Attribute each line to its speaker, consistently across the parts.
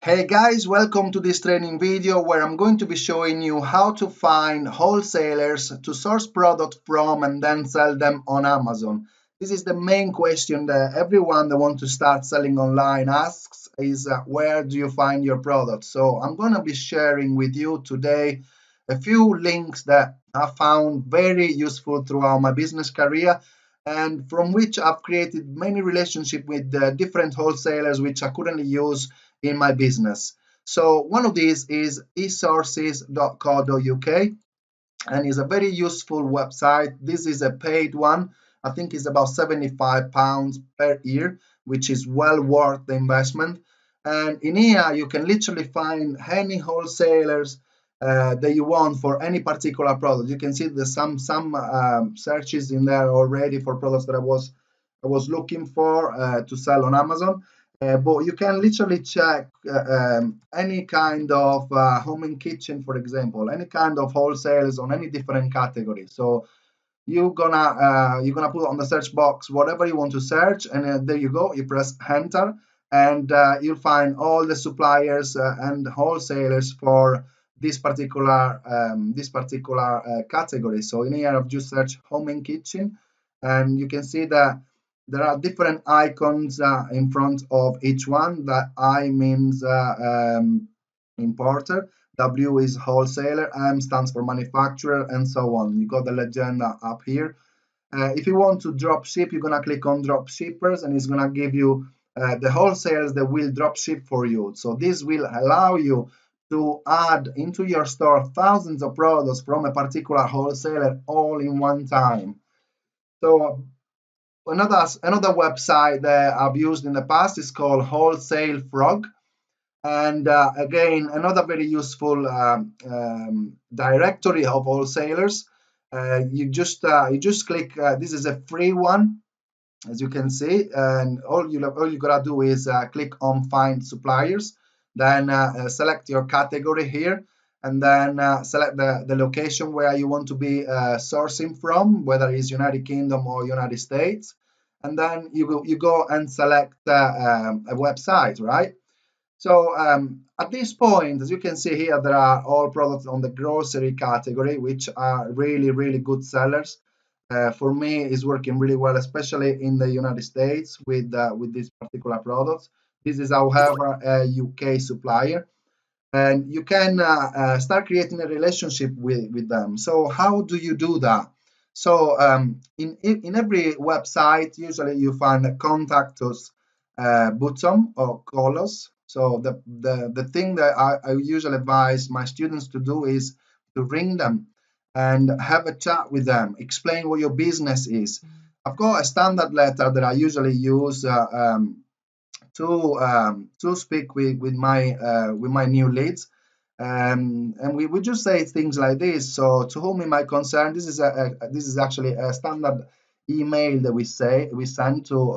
Speaker 1: Hey guys, welcome to this training video where I'm going to be showing you how to find wholesalers to source product from and then sell them on Amazon. This is the main question that everyone that wants to start selling online asks is where do you find your product? So I'm going to be sharing with you today a few links that I found very useful throughout my business career and from which I've created many relationships with different wholesalers which I currently use in my business. So one of these is esources.co.uk and is a very useful website. This is a paid one. I think it's about £75 per year, which is well worth the investment. And in here, you can literally find any wholesalers that you want for any particular product. You can see there's some searches in there already for products that I was looking for to sell on Amazon. But you can literally check any kind of home and kitchen, for example, any kind of wholesales on any different category. So you're gonna put on the search box whatever you want to search, and there you go. You press enter, and you'll find all the suppliers and wholesalers for this particular category. So in here, I've just searched home and kitchen, and you can see that there are different icons in front of each one. That I means importer, W is wholesaler, M stands for manufacturer, and so on. You got the legend up here. If you want to drop ship, you're gonna click on drop shippers, and it's gonna give you the wholesalers that will drop ship for you. So this will allow you to add into your store thousands of products from a particular wholesaler all in one time. So another website that I've used in the past is called Wholesale Frog, and again another very useful directory of wholesalers. You just click. This is a free one, as you can see, and all you gotta do is click on Find Suppliers, then select your category here, and then select the location where you want to be sourcing from, whether it's United Kingdom or United States, and then you go and select a website, right? So at this point, as you can see here, there are all products on the grocery category, which are really, really good sellers. For me, it's working really well, especially in the United States with these particular products. This is, however, a UK supplier, and you can start creating a relationship with them. So how do you do that? So in every website, usually you find a contact us button or call us. So the thing that I usually advise my students to do is to ring them and have a chat with them, explain what your business is. I've got a standard letter that I usually use to speak with my new leads, and we just say things like this. So to whom it might concern, this is actually a standard email that we send to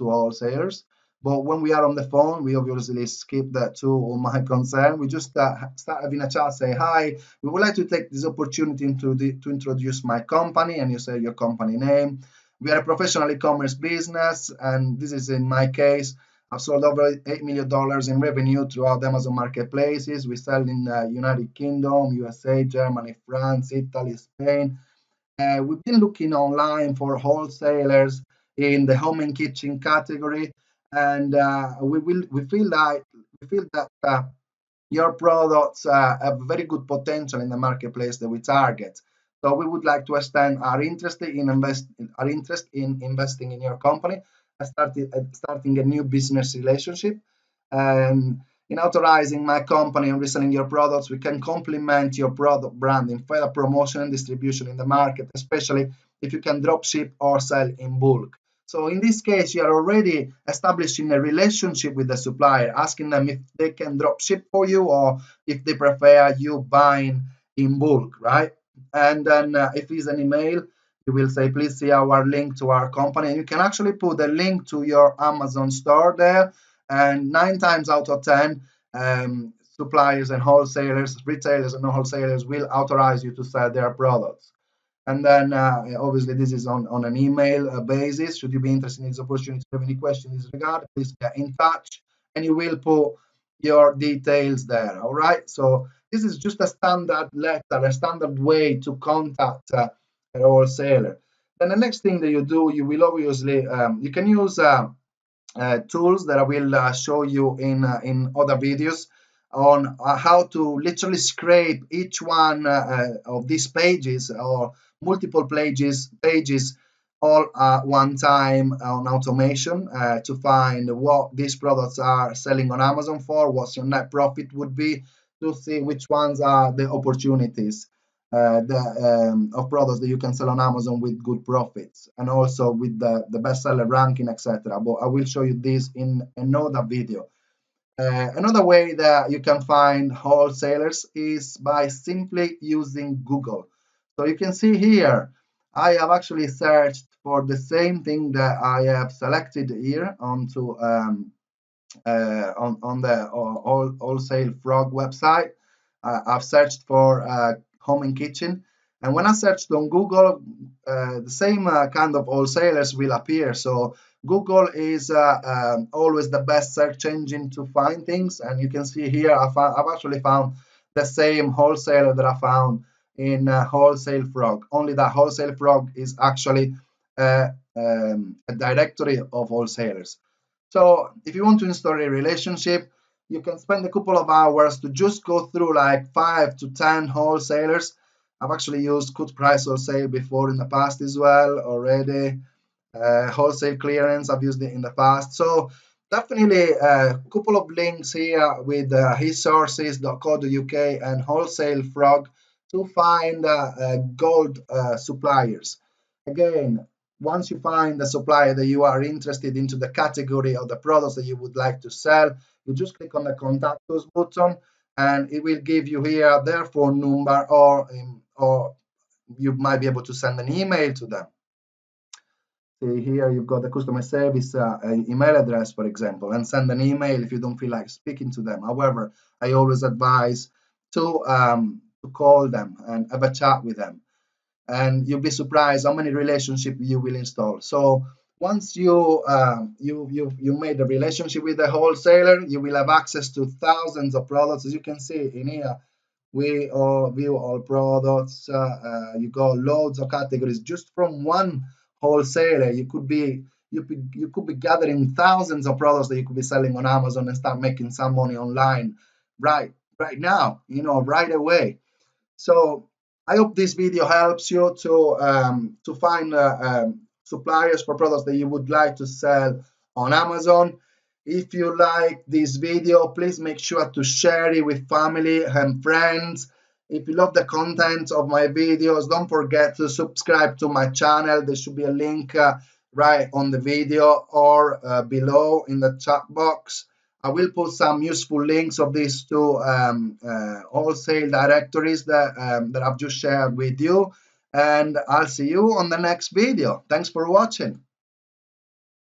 Speaker 1: all sales. But when we are on the phone, we obviously skip that to whom might concern. We just start having a chat, say hi. We would like to take this opportunity to introduce my company, and you say your company name. We are a professional e-commerce business, and this is in my case. I've sold over $8 million in revenue throughout Amazon marketplaces. We sell in United Kingdom, USA, Germany, France, Italy, Spain. We've been looking online for wholesalers in the home and kitchen category, and we feel that your products have very good potential in the marketplace that we target. So we would like to extend our interest in investing in your company, starting a new business relationship. And in authorizing my company and reselling your products, we can complement your product branding, further promotion and distribution in the market, especially if you can drop ship or sell in bulk. So in this case, you are already establishing a relationship with the supplier, asking them if they can drop ship for you or if they prefer you buying in bulk, right? And then if it's an email, you will say, please see our link to our company. And you can actually put the link to your Amazon store there. And 9 times out of 10, suppliers and wholesalers, retailers and wholesalers will authorize you to sell their products. And then obviously this is on an email basis. Should you be interested in this opportunity, if you have any questions in this regard, please get in touch. And you will put your details there. All right. So this is just a standard letter, a standard way to contact a wholesaler. Then the next thing that you do, you will obviously you can use tools that I will show you in other videos on how to literally scrape each one of these pages or multiple pages all at one time on automation to find what these products are selling on Amazon for, what your net profit would be, to see which ones are the opportunities of products that you can sell on Amazon with good profits, and also with the bestseller ranking, etc. But I will show you this in another video. Another way that you can find wholesalers is by simply using Google. So you can see here, I have actually searched for the same thing that I have selected here onto on the Wholesale Frog website. I've searched for home and kitchen, and when I searched on Google, the same kind of wholesalers will appear. So Google is always the best search engine to find things, and you can see here I've actually found the same wholesaler that I found in Wholesale Frog. Only that Wholesale Frog is actually a directory of wholesalers. So if you want to install a relationship, you can spend a couple of hours to just go through like 5 to 10 wholesalers. I've actually used Cut Price Wholesale before in the past as well already. Wholesale Clearance, I've used it in the past. So definitely a couple of links here with hissources.co.uk and Wholesale Frog to find gold suppliers. Again, once you find the supplier that you are interested into the category of the products that you would like to sell, you just click on the contact us button and it will give you here their phone number, or you might be able to send an email to them. See here you've got the customer service email address, for example, and send an email if you don't feel like speaking to them. However, I always advise to call them and have a chat with them, and you'll be surprised how many relationships you will install. So once you made a relationship with a wholesaler, you will have access to thousands of products. As you can see in here, we all view all products. You got loads of categories just from one wholesaler. You could be gathering thousands of products that you could be selling on Amazon and start making some money online right now, right away. So I hope this video helps you to find suppliers for products that you would like to sell on Amazon. If you like this video, please make sure to share it with family and friends. If you love the content of my videos, don't forget to subscribe to my channel. There should be a link right on the video or below in the chat box. I will put some useful links of these two wholesale directories that I've just shared with you. And I'll see you on the next video. Thanks for watching.